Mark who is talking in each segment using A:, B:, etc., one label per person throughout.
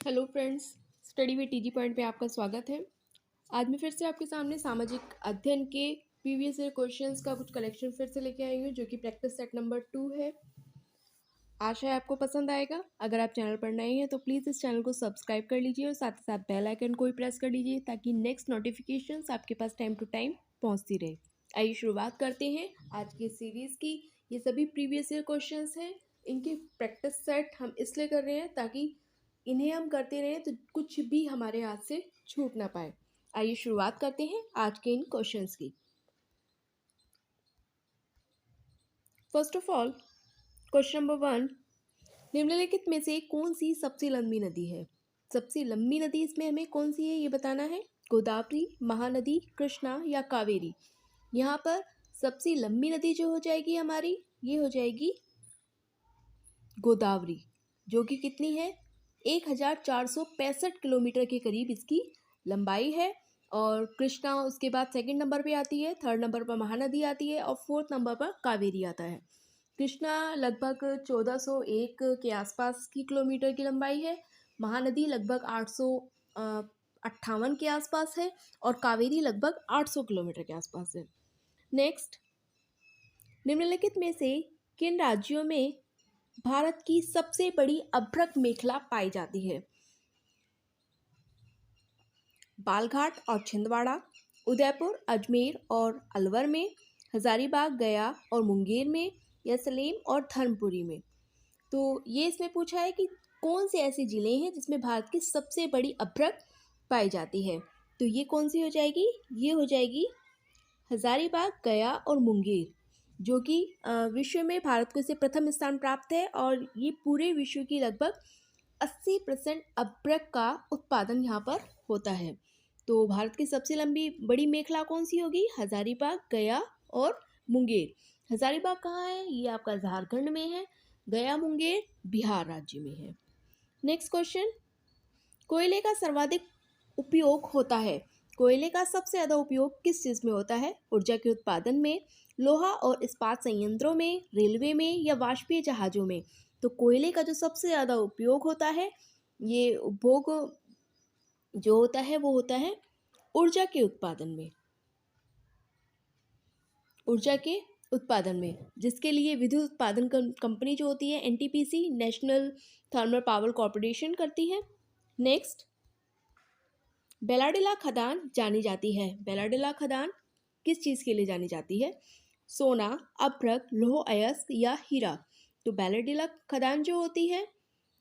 A: Hello friends, study with TG point पे आपका स्वागत है। आज मैं फिर से आपके सामने सामाजिक अध्ययन के प्रीवियस ईयर क्वेश्चंस का कुछ कलेक्शन फिर से लेके आई हूँ, जो कि प्रैक्टिस सेट नंबर 2 है। आशा है आपको पसंद आएगा। अगर आप चैनल पर नए हैं तो प्लीज़ इस चैनल को सब्सक्राइब कर लीजिए और साथ ही साथ बेल आइकन को भी प्रेस कर लीजिए ताकि नेक्स्ट नोटिफिकेशंस आपके पास टाइम टू टाइम पहुँचती रहे। आइए शुरुआत करते हैं आज की सीरीज़ की। ये सभी प्रीवियस ईयर क्वेश्चंस हैं। इनकी प्रैक्टिस सेट हम इसलिए कर रहे हैं ताकि इन्हें हम करते रहें तो कुछ भी हमारे हाथ से छूट ना पाए। आइए शुरुआत करते हैं आज के इन क्वेश्चंस की। First of all, question number 1, निम्नलिखित में से कौन सी सबसे लंबी नदी है? सबसे लंबी नदी इसमें हमें कौन सी है ये बताना है। गोदावरी, महानदी, कृष्णा या कावेरी। यहाँ पर सबसे लंबी नदी जो हो जाएगी हमारी, ये हो जाएगी गोदावरी, जो कि कितनी है 1465 किलोमीटर के करीब इसकी लंबाई है। और कृष्णा उसके बाद सेकंड नंबर पे आती है, थर्ड नंबर पर महानदी आती है और फोर्थ नंबर पर कावेरी आता है। कृष्णा लगभग 1401 के आसपास की किलोमीटर की लंबाई है, महानदी लगभग 858 के आसपास है और कावेरी लगभग 800 किलोमीटर के आसपास है। नेक्स्ट, निम्नलिखित में से किन राज्यों में भारत की सबसे बड़ी अभ्रक मेखला पाई जाती है? बालघाट और छिंदवाड़ा, उदयपुर, अजमेर और अलवर में, हजारीबाग, गया और मुंगेर में, या सलेम और धर्मपुरी में। तो ये इसमें पूछा है कि कौन से ऐसे ज़िले हैं जिसमें भारत की सबसे बड़ी अभ्रक पाई जाती है। तो ये कौन सी हो जाएगी? ये हो जाएगी हजारीबाग, गया और मुंगेर, जो कि विश्व में भारत को इसे प्रथम स्थान प्राप्त है और ये पूरे विश्व की लगभग 80% अभ्रक का उत्पादन यहाँ पर होता है। तो भारत की सबसे लंबी बड़ी मेखला कौन सी होगी? हजारीबाग, गया और मुंगेर। हजारीबाग कहाँ है? ये आपका झारखंड में है। गया, मुंगेर बिहार राज्य में है। नेक्स्ट क्वेश्चन, कोयले का सर्वाधिक उपयोग होता है। कोयले का सबसे ज़्यादा उपयोग किस चीज़ में होता है? ऊर्जा के उत्पादन में, लोहा और इस्पात संयंत्रों में, रेलवे में या वाष्पीय जहाज़ों में। तो कोयले का जो सबसे ज़्यादा उपयोग होता है, ये उपभोग जो होता है वो होता है ऊर्जा के उत्पादन में। ऊर्जा के उत्पादन में, जिसके लिए विद्युत उत्पादन कंपनी जो होती है NTPC, national thermal power corporation करती है। नेक्स्ट, बेलाडेला खदान जानी जाती है। बेलाडेला खदान किस चीज़ के लिए जानी जाती है? सोना, अभ्रक, लौह अयस्क या हीरा। तो बेलाडेला खदान जो होती है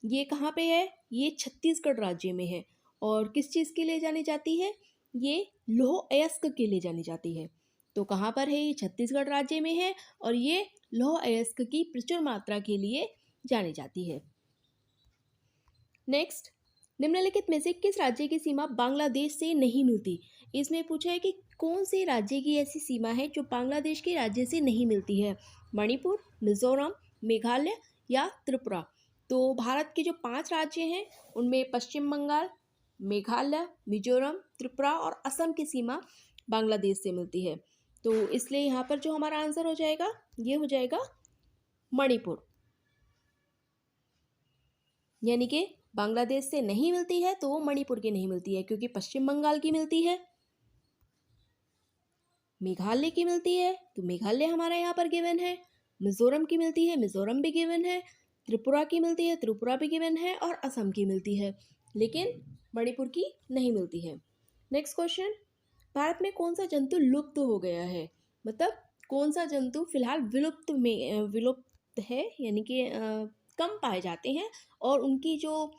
A: ये कहाँ पे है? ये छत्तीसगढ़ राज्य में है। और किस चीज़ के लिए जानी जाती है? ये लौह अयस्क के लिए जानी जाती है। तो कहाँ पर है? ये छत्तीसगढ़ राज्य में है और ये लौह अयस्क की प्रचुर मात्रा के लिए जानी जाती है। नेक्स्ट, निम्नलिखित में से किस राज्य की सीमा बांग्लादेश से नहीं मिलती? इसमें पूछा है कि कौन से राज्य की ऐसी सीमा है जो बांग्लादेश के राज्य से नहीं मिलती है? मणिपुर, मिजोरम, मेघालय या त्रिपुरा। तो भारत के जो 5 राज्य हैं उनमें पश्चिम बंगाल, मेघालय, मिजोरम, त्रिपुरा और असम की सीमा बांग्लादेश से मिलती है। तो इसलिए यहाँ पर जो हमारा आंसर हो जाएगा ये हो जाएगा मणिपुर। यानी कि बांग्लादेश से नहीं मिलती है तो वो मणिपुर की नहीं मिलती है, क्योंकि पश्चिम बंगाल की मिलती है, मेघालय की मिलती है तो मेघालय हमारा यहाँ पर गिवन है, मिजोरम की मिलती है, मिजोरम भी गिवन है, त्रिपुरा की मिलती है, त्रिपुरा भी गिवन है और असम की मिलती है, लेकिन मणिपुर की नहीं मिलती है। नेक्स्ट क्वेश्चन, भारत में कौन सा जंतु लुप्त हो गया है? मतलब कौन सा जंतु फिलहाल विलुप्त है, यानी कि कम पाए जाते हैं और उनकी जो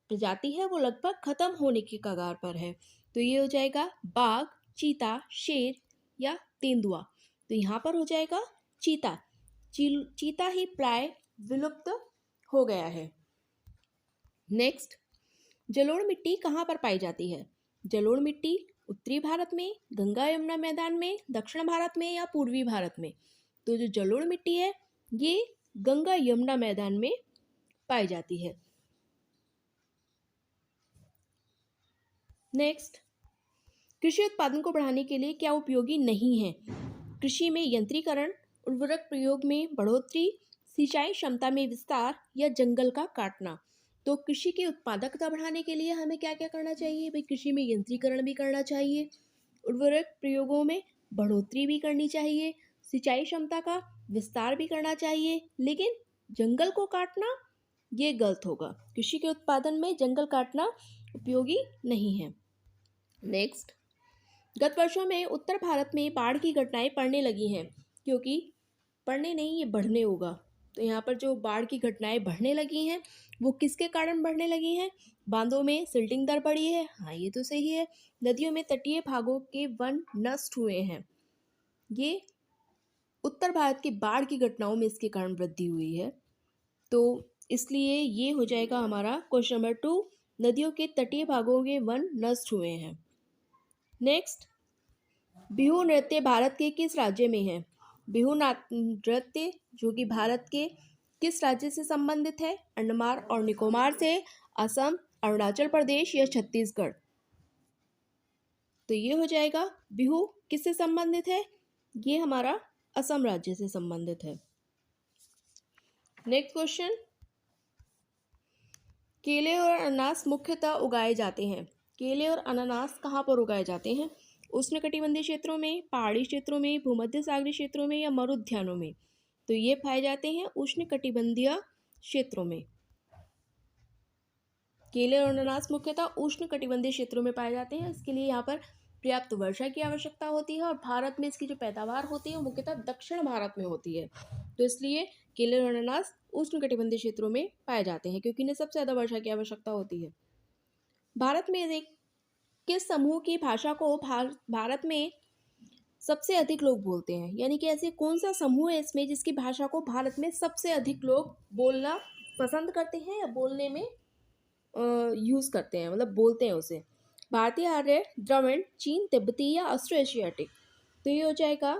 A: प्रजाति है वो लगभग खत्म होने की कगार पर है। तो ये हो जाएगा बाघ, चीता, शेर या तेंदुआ। तो यहाँ पर हो जाएगा चीता। चीता ही प्राय विलुप्त हो गया है। नेक्स्ट, जलोढ़ मिट्टी कहाँ पर पाई जाती है? जलोढ़ मिट्टी उत्तरी भारत में, गंगा यमुना मैदान में, दक्षिण भारत में या पूर्वी भारत में। तो जो जलोढ़ मिट्टी है ये गंगा यमुना मैदान में पाई जाती है। नेक्स्ट, कृषि उत्पादन को बढ़ाने के लिए क्या उपयोगी नहीं है? कृषि में यंत्रीकरण, उर्वरक प्रयोग में बढ़ोतरी, सिंचाई क्षमता में विस्तार या जंगल का काटना। तो कृषि की उत्पादकता बढ़ाने के लिए हमें क्या क्या करना चाहिए भाई? कृषि में यंत्रीकरण भी करना चाहिए, उर्वरक प्रयोगों में बढ़ोतरी भी करनी चाहिए, सिंचाई क्षमता का विस्तार भी करना चाहिए, लेकिन जंगल को काटना ये गलत होगा। कृषि के उत्पादन में जंगल काटना उपयोगी नहीं है। नेक्स्ट, गत वर्षों में उत्तर भारत में बाढ़ की घटनाएं बढ़ने लगी हैं, क्योंकि बढ़ने नहीं, ये बढ़ने होगा। तो यहाँ पर जो बाढ़ की घटनाएं बढ़ने लगी हैं वो किसके कारण बढ़ने लगी हैं? बांधों में सिल्टिंग दर बढ़ी है, हाँ ये तो सही है। नदियों में तटीय भागों के वन नष्ट हुए हैं, ये उत्तर भारत की बाढ़ की घटनाओं में इसके कारण वृद्धि हुई है। तो इसलिए ये हो जाएगा हमारा क्वेश्चन नंबर 2, नदियों के तटीय भागों के वन नष्ट हुए हैं। नेक्स्ट, बिहू नृत्य भारत के किस राज्य में है? बिहू नृत्य जो कि भारत के किस राज्य से संबंधित है? अंडमान और निकोबार से, असम, अरुणाचल प्रदेश या छत्तीसगढ़? तो ये हो जाएगा बिहू किससे संबंधित है? ये हमारा असम राज्य से संबंधित है। नेक्स्ट क्वेश्चन, केले और अनानास मुख्यतः उगाए जाते हैं। केले और अनानास कहाँ पर उगाए जाते हैं? उष्णकटिबंधीय क्षेत्रों में, पहाड़ी क्षेत्रों में, भूमध्य सागरीय क्षेत्रों में या मरुउद्यानों में? तो ये पाए जाते हैं उष्णकटिबंधीय क्षेत्रों में। केले और अनानास मुख्यतः उष्णकटिबंधीय क्षेत्रों में पाए जाते हैं। इसके लिए यहाँ पर पर्याप्त वर्षा की आवश्यकता होती है और भारत में इसकी जो पैदावार होती है वो मुख्यतः दक्षिण भारत में होती है। तो इसलिए केले और अनानास उष्णकटिबंधीय क्षेत्रों में पाए जाते हैं क्योंकि इन्हें सबसे ज़्यादा वर्षा की आवश्यकता होती है। भारत में एक किस समूह की भाषा को भारत में सबसे अधिक लोग बोलते हैं? यानी कि ऐसे कौन सा समूह है इसमें जिसकी भाषा को भारत में सबसे अधिक लोग बोलना पसंद करते हैं या बोलने में यूज़ करते हैं, मतलब बोलते हैं उसे? भारतीय, आर्य, द्रविड़, चीन, तिब्बती या ऑस्ट्रो एशियाटिक? तो ये हो जाएगा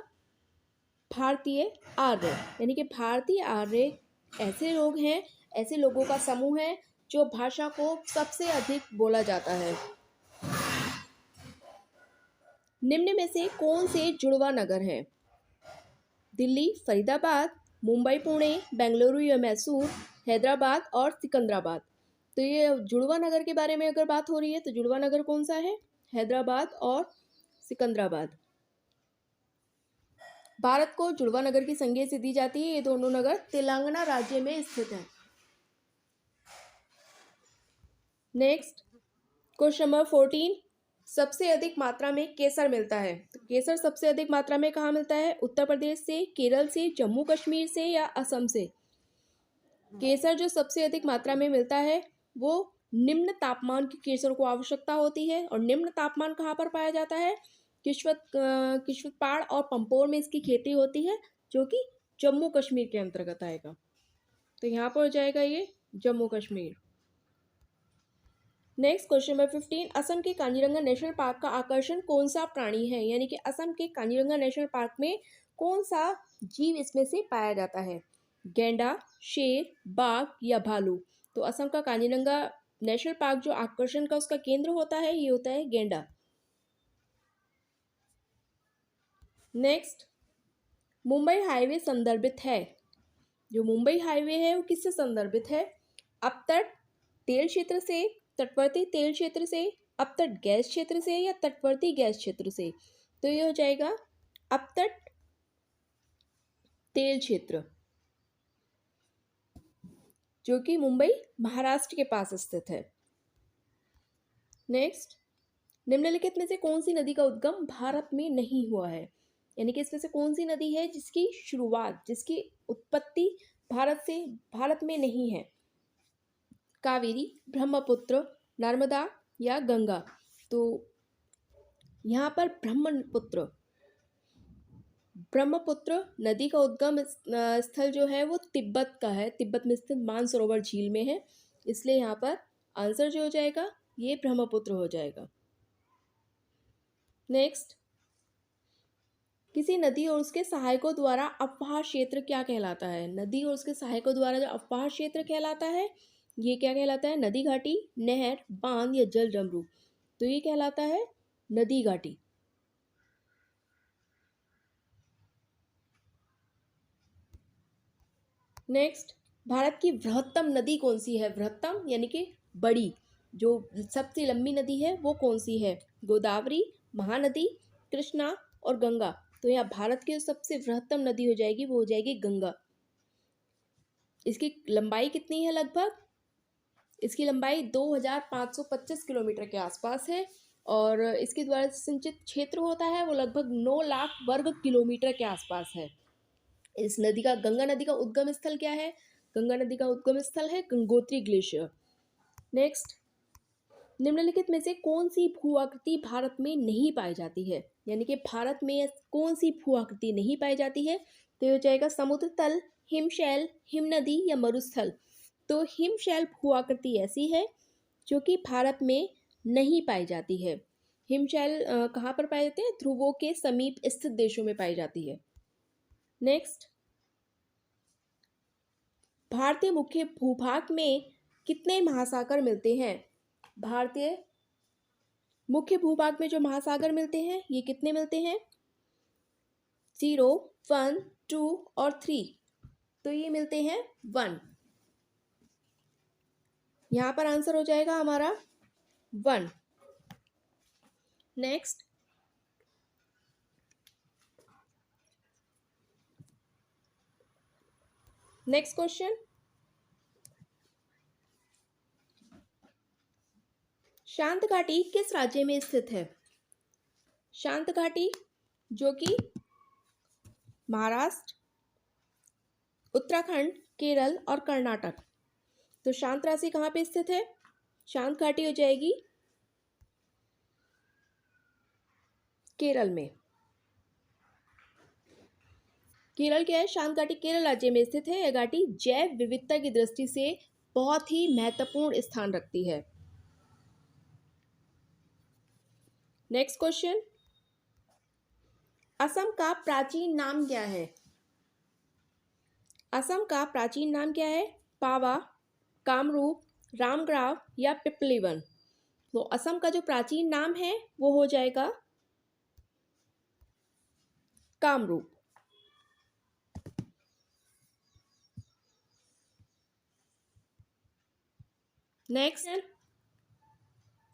A: भारतीय आर्य। यानी कि भारतीय आर्य ऐसे लोग हैं, ऐसे लोगों का समूह है जो भाषा को सबसे अधिक बोला जाता है। निम्न में से कौन से जुड़वा नगर हैं? दिल्ली, फरीदाबाद, मुंबई, पुणे, बेंगलुरु या मैसूर, हैदराबाद और सिकंदराबाद? तो ये जुड़वा नगर के बारे में अगर बात हो रही है तो जुड़वा नगर कौन सा है? हैदराबाद और सिकंदराबाद। भारत को जुड़वा नगर की संज्ञा से दी जाती है। ये दोनों नगर तेलंगाना राज्य में स्थित हैं। नेक्स्ट, क्वेश्चन नंबर 14, सबसे अधिक मात्रा में केसर मिलता है। तो केसर सबसे अधिक मात्रा में कहाँ मिलता है? उत्तर प्रदेश से, केरल से, जम्मू कश्मीर से या असम से? केसर जो सबसे अधिक मात्रा में मिलता है वो निम्न तापमान की केसर को आवश्यकता होती है। और निम्न तापमान कहाँ पर पाया जाता है? किश्तवाड़ और पंपोर में इसकी खेती होती है, जो कि जम्मू कश्मीर के अंतर्गत आएगा। तो यहाँ पर हो जाएगा ये Jammu Kashmir. Next, question number 15, Assam के काजीरंगा नेशनल पार्क का आकर्षण कौन सा प्राणी है? यानी कि असम के काजीरंगा नेशनल पार्क में कौन सा जीव इसमें से पाया जाता है? गैंडा, शेर, बाघ या भालू? तो असम का काजीरंगा नेशनल पार्क जो आकर्षण का उसका केंद्र होता है ये होता है गैंडा। नेक्स्ट, मुंबई हाईवे संदर्भित है। जो मुंबई हाईवे है वो किससे संदर्भित है? अपतट तेल क्षेत्र से, तटवर्ती तेल क्षेत्र से, अपतट गैस क्षेत्र से या तटवर्ती गैस क्षेत्र से? तो ये हो जाएगा अपतट तेल क्षेत्र, जो कि मुंबई महाराष्ट्र के पास स्थित है। नेक्स्ट, निम्नलिखित में से कौन सी नदी का उद्गम भारत में नहीं हुआ है? यानी कि इसमें से कौन सी नदी है जिसकी शुरुआत, जिसकी उत्पत्ति भारत में नहीं है? कावेरी, ब्रह्मपुत्र, नर्मदा या गंगा? तो यहाँ पर ब्रह्मपुत्र नदी का उद्गम स्थल जो है वो तिब्बत का है। तिब्बत में स्थित मानसरोवर झील में है, इसलिए यहाँ पर आंसर जो हो जाएगा ये ब्रह्मपुत्र हो जाएगा। नेक्स्ट, किसी नदी और उसके सहायकों द्वारा अपवाह क्षेत्र क्या कहलाता है? नदी और उसके सहायकों द्वारा जो अपवाह क्षेत्र कहलाता है ये क्या कहलाता है? नदी घाटी, नहर, बांध या जल जमरू? तो ये कहलाता है नदी घाटी। नेक्स्ट, भारत की बृहत्तम नदी कौन सी है? बृहत्तम यानी कि बड़ी, जो सबसे लंबी नदी है वो कौन सी है? गोदावरी, महानदी, कृष्णा और गंगा। तो यहाँ भारत की सबसे बृहत्तम नदी हो जाएगी, वो हो जाएगी गंगा। इसकी लंबाई कितनी है? लगभग इसकी लंबाई 2525 किलोमीटर के आसपास है और इसके द्वारा सिंचित क्षेत्र होता है वो लगभग 9 लाख वर्ग किलोमीटर के आसपास है। इस नदी का, गंगा नदी का उद्गम स्थल क्या है? गंगा नदी का उद्गम स्थल है गंगोत्री ग्लेशियर। नेक्स्ट, निम्नलिखित में से कौन सी भू आकृति भारत में नहीं पाई जाती है? यानी कि भारत में कौन सी भू आकृति नहीं पाई जाती है? तो ये हो जाएगा समुद्र तल, हिमशैल, हिमनदी या मरुस्थल। तो हिमशैल भू आकृति ऐसी है जो कि भारत में नहीं पाई जाती है। हिमशैल कहाँ पर पाए जाते हैं? ध्रुवों के समीप स्थित देशों में पाई जाती है। नेक्स्ट, भारतीय मुख्य भूभाग में कितने महासागर मिलते हैं? भारतीय मुख्य भूभाग में जो महासागर मिलते हैं ये कितने मिलते हैं? 0, 1, 2 और 3। तो ये मिलते हैं 1। यहाँ पर आंसर हो जाएगा हमारा 1। नेक्स्ट, क्वेश्चन, शांत घाटी किस राज्य में स्थित है? शांत घाटी जो कि महाराष्ट्र, उत्तराखंड, केरल और कर्नाटक। तो शांत राशि कहाँ पे स्थित है? शांत घाटी हो जाएगी केरल में। केरल क्या है? शांत घाटी केरल राज्य में स्थित है। यह घाटी जैव विविधता की दृष्टि से बहुत ही महत्वपूर्ण स्थान रखती है। नेक्स्ट क्वेश्चन, असम का प्राचीन नाम क्या है? असम का प्राचीन नाम क्या है? पावा, कामरूप, रामग्राव या पिपलीवन। तो असम का जो प्राचीन नाम है वो हो जाएगा कामरूप। नेक्स्ट,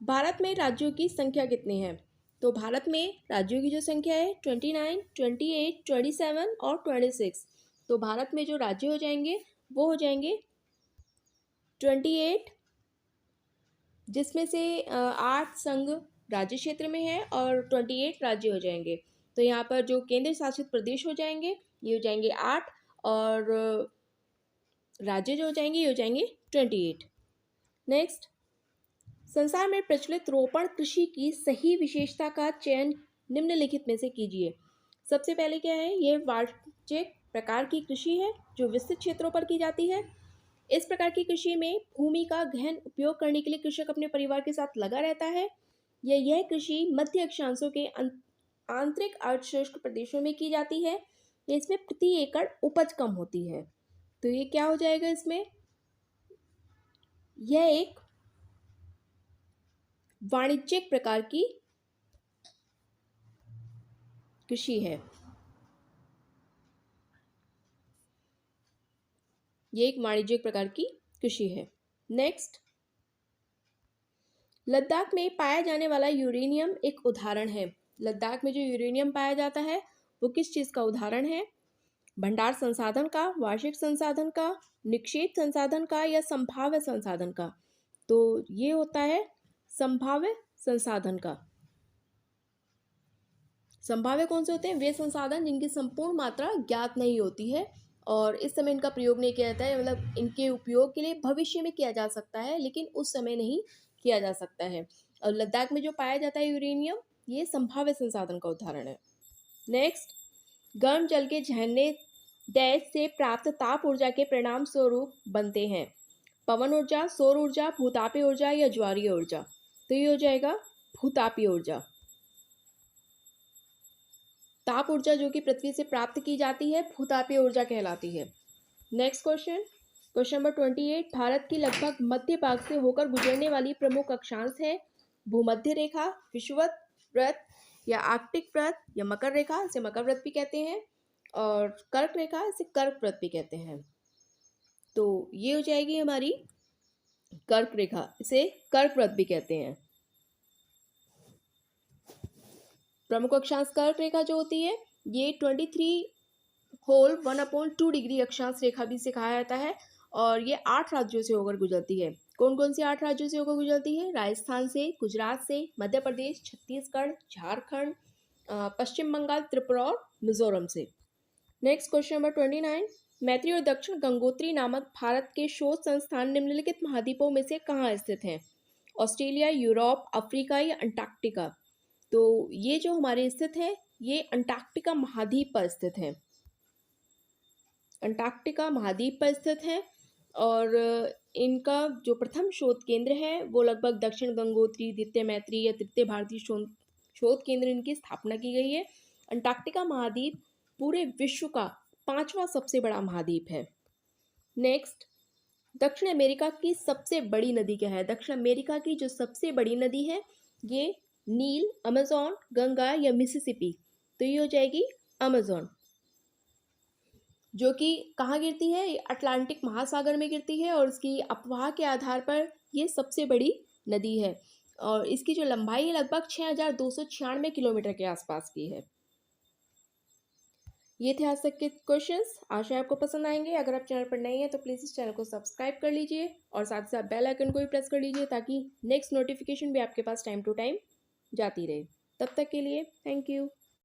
A: भारत में राज्यों की संख्या कितनी है? तो भारत में राज्यों की जो संख्या है 29, 28, 27 और 26। तो भारत में जो राज्य हो जाएंगे वो हो जाएंगे 28, जिसमें से 8 संघ राज्य क्षेत्र में है और 28 राज्य हो जाएंगे। तो यहाँ पर जो केंद्र शासित प्रदेश हो जाएंगे ये हो जाएंगे 8 और राज्य जो हो जाएंगे ये हो जाएंगे 28। नेक्स्ट, संसार में प्रचलित रोपण कृषि की सही विशेषता का चयन निम्नलिखित में से कीजिए। सबसे पहले क्या है? ये वार्षिक प्रकार की कृषि है जो विस्तृत क्षेत्रों पर की जाती है। इस प्रकार की कृषि में भूमि का गहन उपयोग करने के लिए कृषक अपने परिवार के साथ लगा रहता है। यह कृषि मध्य अक्षांशों के आंतरिक अर्धशुष्क प्रदेशों में की जाती है। इसमें प्रति एकड़ उपज कम होती है। तो ये क्या हो जाएगा इसमें? यह एक वाणिज्यिक प्रकार की कृषि है। ये एक वाणिज्यिक प्रकार की कृषि है। नेक्स्ट, लद्दाख में पाया जाने वाला यूरेनियम एक उदाहरण है। लद्दाख में जो यूरेनियम पाया जाता है वो किस चीज़ का उदाहरण है? भंडार संसाधन का, वार्षिक संसाधन का, निक्षेप संसाधन का या संभाव्य संसाधन का? तो ये होता है संभाव्य संसाधन का। संभाव्य कौन से होते हैं? वे संसाधन जिनकी संपूर्ण मात्रा ज्ञात नहीं होती है और इस समय इनका प्रयोग नहीं किया जाता है, मतलब इनके उपयोग के लिए भविष्य में किया जा सकता है लेकिन उस समय नहीं किया जा सकता है। और लद्दाख में जो पाया जाता है यूरेनियम, ये संभाव्य संसाधन का उदाहरण है। नेक्स्ट, गर्म जल के झरने डैश से प्राप्त ताप ऊर्जा के परिणाम स्वरूप बनते हैं। पवन ऊर्जा, सौर ऊर्जा, भूतापीय ऊर्जा या ज्वारीय ऊर्जा। तो ये हो जाएगा भूतापीय ऊर्जा। ताप ऊर्जा जो कि पृथ्वी से प्राप्त की जाती है भूतापीय ऊर्जा कहलाती है। Next question, question number 28, Bharat की लगभग मध्य भाग से होकर गुजरने वाली प्रमुख अक्षांश है भूमध्य रेखा, विषुवत वृत्त या आर्कटिक वृत्त या मकर रेखा, इसे मकर वृत्त भी कहते हैं, और कर्क रेखा, इसे कर्क वृत्त भी कहते हैं। तो ये हो जाएगी हमारी कर्क रेखा, इसे कर्क वृत्त भी कहते हैं। प्रमुख अक्षांश कर्क रेखा जो होती है ये 23 होल 1/2 डिग्री अक्षांश रेखा भी सिखाया जाता है और ये 8 राज्यों से होकर गुजरती है। कौन कौन से 8 राज्यों से होकर गुजरती है? राजस्थान से, गुजरात से, मध्य प्रदेश, छत्तीसगढ़, झारखंड, पश्चिम बंगाल, त्रिपुरा और मिजोरम से। Next question number 29। मैत्री और दक्षिण गंगोत्री नामक भारत के शोध संस्थान निम्नलिखित महाद्वीपों में से कहाँ स्थित हैं? ऑस्ट्रेलिया, यूरोप, अफ्रीका या अंटार्कटिका? तो ये जो हमारे स्थित है ये अंटार्कटिका महाद्वीप पर स्थित है। अंटार्कटिका महाद्वीप पर स्थित है और इनका जो प्रथम शोध केंद्र है वो लगभग दक्षिण गंगोत्री, द्वितीय मैत्री या तृतीय भारतीय शोध केंद्र इनकी स्थापना की गई है। अंटार्कटिका महाद्वीप पूरे विश्व का 5वां सबसे बड़ा महाद्वीप है। नेक्स्ट, दक्षिण अमेरिका की सबसे बड़ी नदी क्या है? दक्षिण अमेरिका की जो सबसे बड़ी नदी है ये नील, अमेज़न, गंगा या मिसिसिपी? तो ये हो जाएगी अमेज़न, जो कि कहाँ गिरती है? ये अटलांटिक महासागर में गिरती है और इसकी अपवाह के आधार पर ये सबसे बड़ी नदी है और इसकी जो लंबाई है लगभग 6296 किलोमीटर के आसपास की है। ये थे आज तक के क्वेश्चंस। आशा है आपको पसंद आएंगे। अगर आप चैनल पर नए हैं तो प्लीज़ इस चैनल को सब्सक्राइब कर लीजिए और साथ ही साथ बेल आइकन को भी प्रेस कर लीजिए ताकि नेक्स्ट नोटिफिकेशन भी आपके पास टाइम टू टाइम जाती रहे। तब तक के लिए थैंक यू।